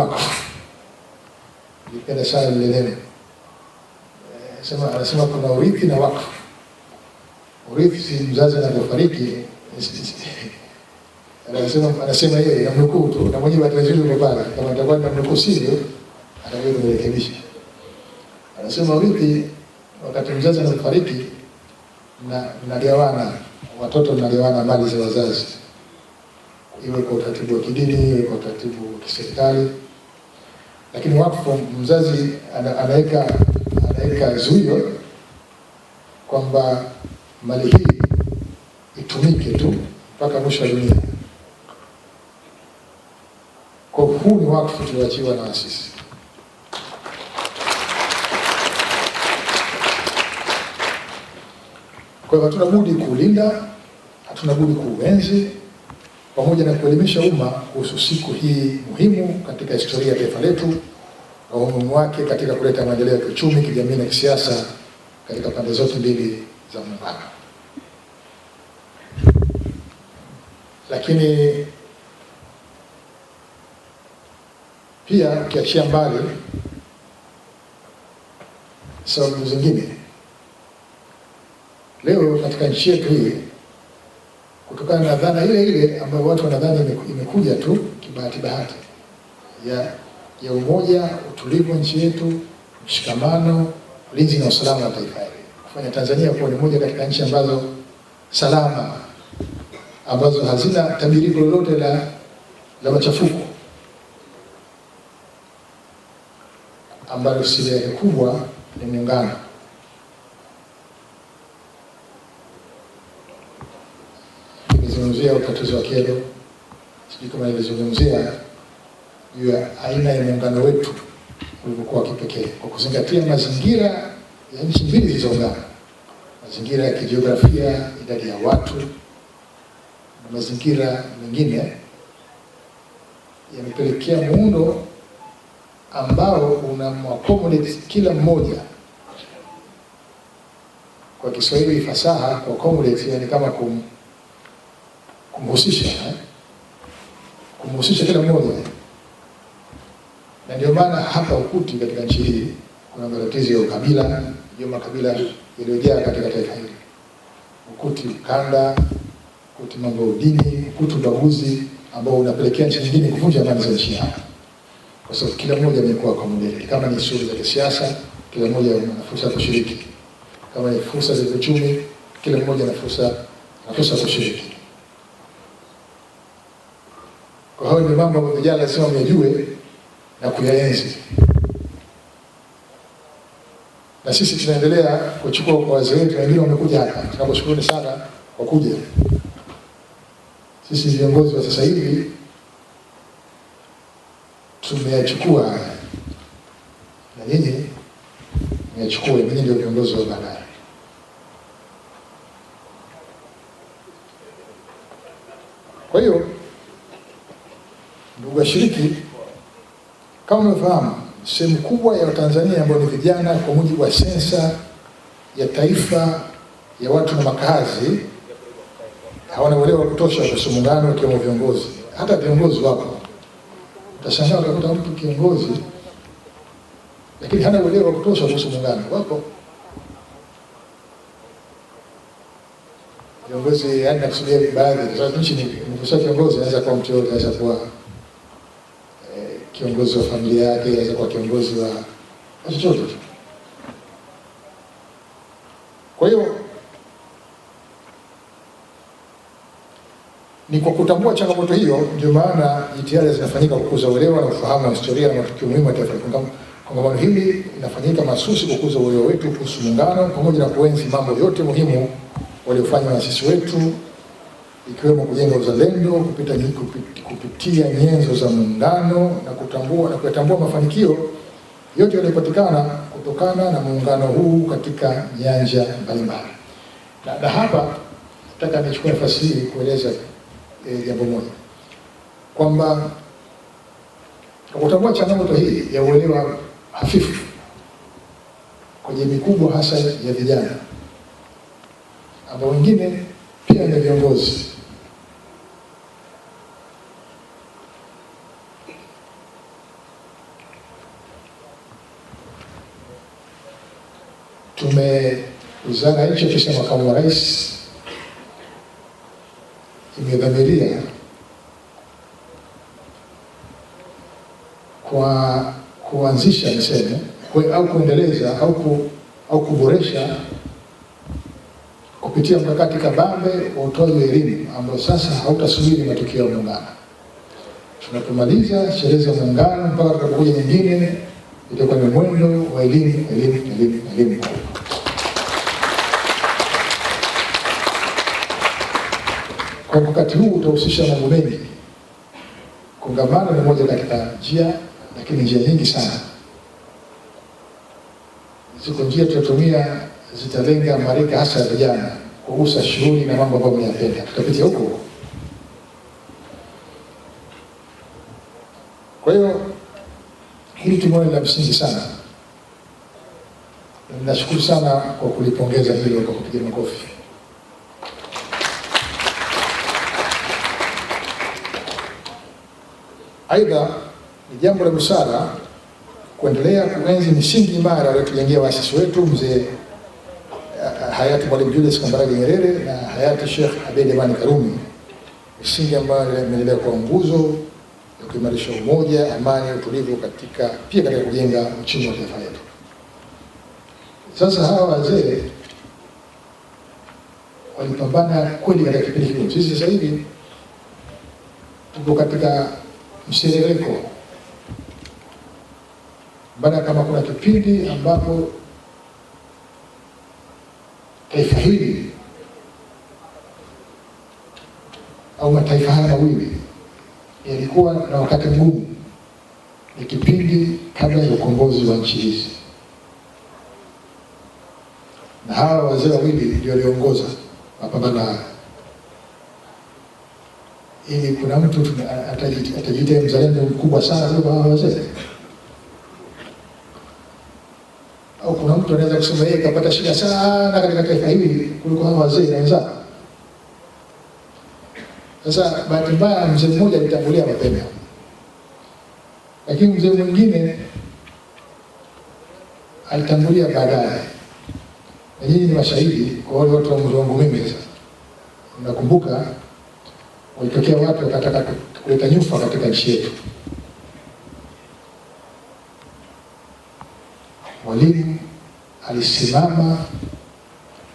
wakfu. Nipenda sana lile neno. Anasema kuna urithi na wakfu. Urithi si mzazi anapofariki, anasema yeye namnukuu tu, na mwenyewe atazidi kubali kama atakuwa namnukuu sivyo ataweza kurekebisha. Anasema urithi wakati mzazi anapofariki na mnagawana, watoto mnagawana mali za wazazi, iwe kwa utaratibu wa kidini, iwe kwa utaratibu wa kiserikali. Lakini wakfu, mzazi anaweka zuio kwamba mali hii itumike tu mpaka mwisho wa dunia. Kwa huu ni wakfu tulioachiwa na sisi. Kwa hivyo hatuna budi kuulinda, hatuna budi kuuenzi, pamoja na kuelimisha umma kuhusu siku hii muhimu katika historia ya taifa letu na umuhimu wake katika kuleta maendeleo ya kiuchumi, kijamii na kisiasa katika pande zote mbili za muungano. Lakini pia ukiachia mbali sababu zingine, leo katika nchi yetu hii, kutokana na dhana ile ile ambayo watu wanadhani imekuja tu kibahati ya umoja, utulivu wa nchi yetu, mshikamano, ulinzi na usalama wa taifa hili, kufanya Tanzania kuwa ni moja katika nchi ambazo salama, ambazo hazina tabiriko lolote la machafuko, ambalo siri yake kubwa ni muungano. Nilizungumzia utatuzi wa kero, sijui kama nilizungumzia juu ya aina ya muungano wetu ulivyokuwa kipekee, kwa kuzingatia mazingira ya nchi mbili zilizoungana, mazingira ya kijiografia, idadi ya watu na mazingira mengine, yamepelekea muundo ambao unamaccommodate kila mmoja. Kwa Kiswahili fasaha, kwa accommodate yani kama kumhusisha kila mmoja. Na ndio maana hapa ukuti katika nchi hii kuna matatizo ya ukabila, ndio makabila yaliyojaa katika taifa hili. Ukuti ukanda, ukuti mambo ya dini, ukuti ubaguzi ambao unapelekea nchi nyingine kuvunja amani za nchi yao. Kwa sababu kila mmoja amekuwa accommodate. Kama ni shughuli za kisiasa, kila mmoja ana fursa ya kushiriki. Kama ni fursa za kiuchumi, kila mmoja ana fursa ya kushiriki. Kwa hiyo ni mambo ambayo vijana lazima mjue na kuyaenzi. Na sisi tunaendelea kuchukua kwa wazee wetu, wengine wamekuja hapa. Tunakushukuru sana kwa kuja. Sisi viongozi wa sasa hivi tumeyachukua, na nyinyi mmeyachukua, nyinyi ndio viongozi wa baadaye. Kwa hiyo ndugu washiriki, kama mnafahamu, sehemu kubwa ya Watanzania ambao ni vijana, kwa mujibu wa sensa ya taifa ya watu na makazi, hawana uelewa wa kutosha kuhusu muungano, ikiwemo viongozi. Hata viongozi wapo. Utashangaa utakuta mtu kiongozi lakini hana uelewa wa kutosha kuhusu muungano. Wapo viongozi, yani nakusudia baadhi, kwa sababu nchi ni kiongozi, anaweza kuwa mtu yote, anaweza kuwa kiongozi wa familia yake, anaweza kuwa kiongozi wa chochote. Kwa hiyo ni kwa kutambua changamoto hiyo ndio maana jitihada zinafanyika kukuza uelewa na ufahamu wa historia na matukio muhimu ya taifa. Kongamano hili linafanyika mahsusi kukuza uelewa wetu kuhusu muungano, pamoja na kuenzi mambo yote muhimu waliofanya waasisi wetu, ikiwemo kujenga uzalendo kupitia nyenzo za muungano na kutambua mafanikio yote yaliyopatikana kutokana na muungano huu katika nyanja mbalimbali. Na hapa nataka nichukue nafasi hii kueleza jambo moja, kwamba kwa kutambua changamoto hii ya uelewa hafifu kwa jamii kubwa, hasa ya vijana ambao wengine pia ni viongozi, Wizara ya Nchi, Ofisi ya Makamu wa Rais imedhamiria kwa kuanzisha niseme au kuendeleza au kuboresha kupitia mkakati kabambe wa utoaji wa elimu ambao sasa hautasubiri matukio ya Muungano. Tunapomaliza sherehe za Muungano mpaka tutakapokuja nyingine, itakuwa ni mwendo wa elimu. Kwa wakati huu utahusisha mambo mengi. Kongamano ni moja katika njia, lakini njia nyingi sana. Ziko njia tutatumia zitalenga marika hasa ya vijana, kugusa shughuli na mambo ambayo mnayapenda. Tutapitia huko. Kwa hiyo hili tumeona la msingi sana. Ninashukuru sana kwa kulipongeza hilo kwa kupiga makofi. Aidha, ni jambo la busara kuendelea kuenzi misingi imara aliyotujengea waasisi wetu mzee hayati Mwalimu Julius Kambarage Nyerere na hayati Sheikh Abeid Amani Karume, misingi ambayo imeendelea kuwa nguzo ya kuimarisha umoja, amani, utulivu katika kujenga uchumi wa taifa letu. Sasa hawa wazee walipambana kweli katika kipindi hiki. Sisi sasa hivi tuko katika mserereko. Baada kama kuna kipindi ambapo taifa hili au mataifa haya mawili yalikuwa na wakati mgumu, ni kipindi kabla ya ukombozi wa nchi hizi, na hawa wazee wawili ndio waliongoza mapambano haya. Ili kuna mtu atajiita mzalendo mkubwa sana kuliko hawa wazee? Au kuna mtu anaweza kusema yeye kapata shida sana katika taifa hili kuliko hawa wazee na wenzao? Sasa bahati mbaya mzee mmoja alitangulia mapema, lakini mzee mwingine alitangulia baadaye. Na nyinyi ni mashahidi kwa wale watu wa umri wangu mimi. Sasa nakumbuka walitokea watu wakataka kuleta nyufa katika nchi yetu. Mwalimu alisimama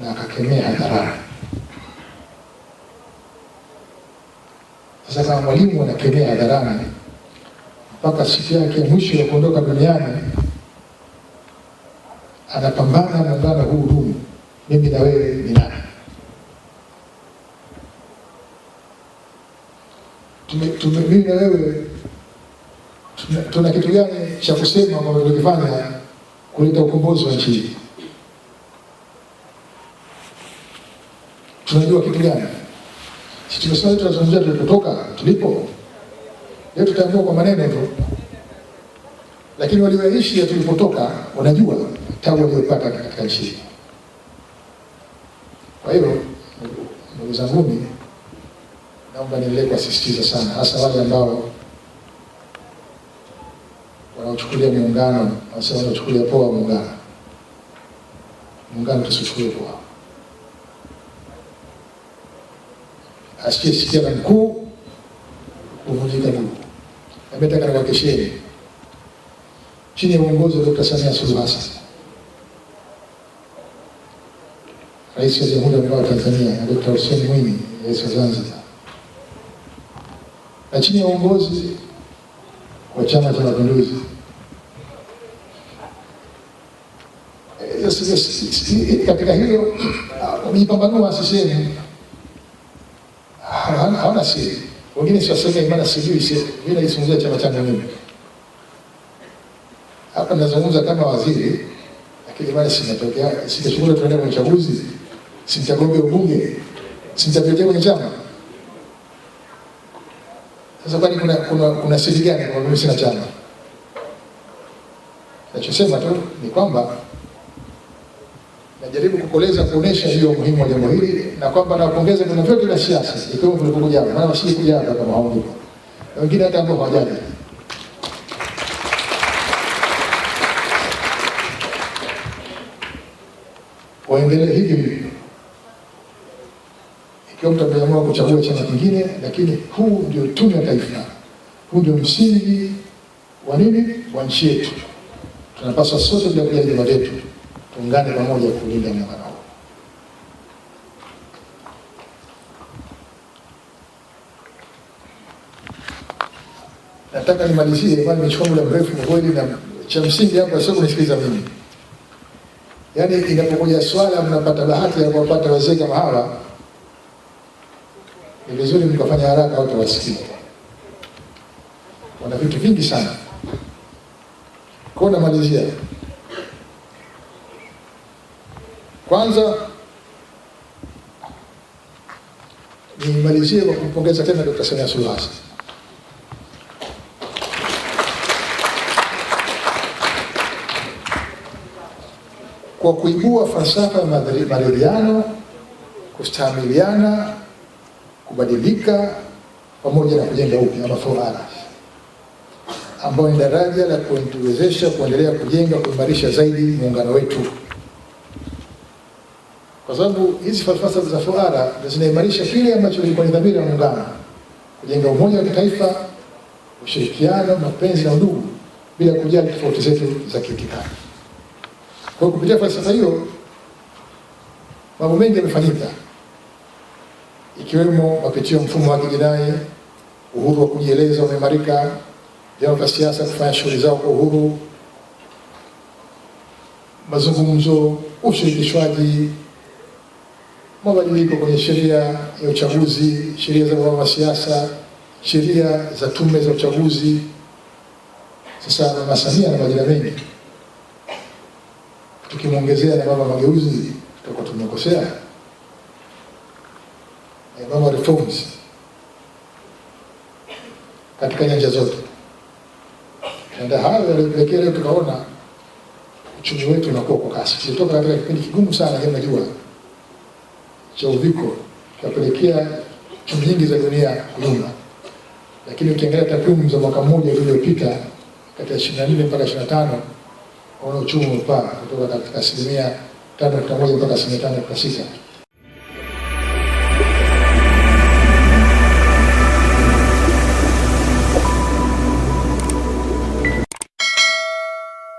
na akakemea hadharani. Sasa kama Mwalimu anakemea hadharani mpaka siku yake mwisho ya kuondoka duniani anapambana na muungano huu, mimi na wewe ni nani? Mimi na wewe tuna kitu gani cha kusema kwamba tulikifanya kuleta ukombozi wa nchi hii? Tunajua kitu gani? Sisi tumesema tunazungumzia tulipotoka, tulipo. Leo tutaamua kwa maneno tu, lakini walioishi ya tulipotoka wanajua tabu waliyopata katika nchi hii. Kwa hiyo ndugu zangu, naomba niendelee kuasisitiza sana, hasa wale ambao wanaochukulia muungano, hasa wanaochukulia poa muungano. Muungano tusichukulie poa. Asikia na mkuu kuvunjika mguu. Ametaka na wakesheni chini ya uongozi wa Dr. Samia Suluhu Hassan, Rais wa Jamhuri ya Muungano wa Tanzania, na Dr. Hussein Mwinyi, Rais wa Zanzibar, na chini ya uongozi wa Chama cha Mapinduzi. Katika hilo wamejipambanua CCM. Hawana siri. Wengine si waseme imani sijui, mimi naizungumzia chama changu mimi. Hapa nazungumza kama waziri, lakini imani sinatokea, sitachukua tuende kwenye uchaguzi, simtagombea ubunge, simtapetea kwenye chama. Sasa kwani kuna siri gani kwa mimi sina chama? Nachosema tu ni kwamba najaribu kukoleza kuonesha hiyo muhimu wa jambo hili, na kwamba nawapongeza vyama vyote vya siasa ikiwemo vilivyokuja hapa, maana wasije kuja hapa kama hawapo. Na wengine hata ambao hawajaja. waendelee hivi hivi. Ikiwa mtu ameamua kuchagua chama kingine, lakini huu ndio tunu ya taifa, huu ndio msingi wa nini, wa nchi yetu. Tunapaswa sote bila kujali vyama vyetu tuungane pamoja kulinda muungano huu. Nataka nimalizie, maana nimechukua muda mrefu kwa kweli, na cha msingi hapa sio kunisikiliza mimi. Yaani inapokuja swala mnapata bahati ya kuwapata wazee kama hawa, ni vizuri mkafanya haraka watu wasikie. Wana vitu vingi sana. Kwa namalizia. Kwanza nimalizie kwa kumpongeza tena Dr. Samia Suluhu Hassan. Kwa kuibua falsafa ya maridhiano, kustahimiliana, kubadilika pamoja na kujenga upya ama 4R, ambayo ni daraja la kutuwezesha kuendelea kujenga, kuimarisha zaidi muungano wetu. Kwa sababu hizi falsafa za 4R zinaimarisha kile ambacho kilikuwa ni dhamira ya muungano, kujenga umoja wa kitaifa, ushirikiano, mapenzi na udugu bila kujali tofauti zetu za kiitikadi. Kwa kupitia falsafa hiyo mambo mengi yamefanyika, ikiwemo mapitio mfumo wa kijinai, uhuru wa kujieleza umeimarika, vyama vya siasa kufanya shughuli zao kwa uhuru, mazungumzo, ushirikishwaji, mabadiliko kwenye sheria ya uchaguzi, sheria za vyama vya siasa, sheria za tume za uchaguzi. Sasa Mama Samia na majina mengi, tukimwongezea na mama mageuzi tutakuwa tumekosea. Mama reforms katika nyanja zote. Na hayo yalipelekea leo tukaona uchumi wetu unakuwa kwa kasi. Tulitoka katika kipindi kigumu sana, kama unajua, cha uviko, kapelekea nchi nyingi za dunia kuyumba. Lakini ukiangalia takwimu za mwaka mmoja uliopita, kati ya 24 mpaka 25, unaona uchumi umepaa kutoka katika 5.1 mpaka 5.6.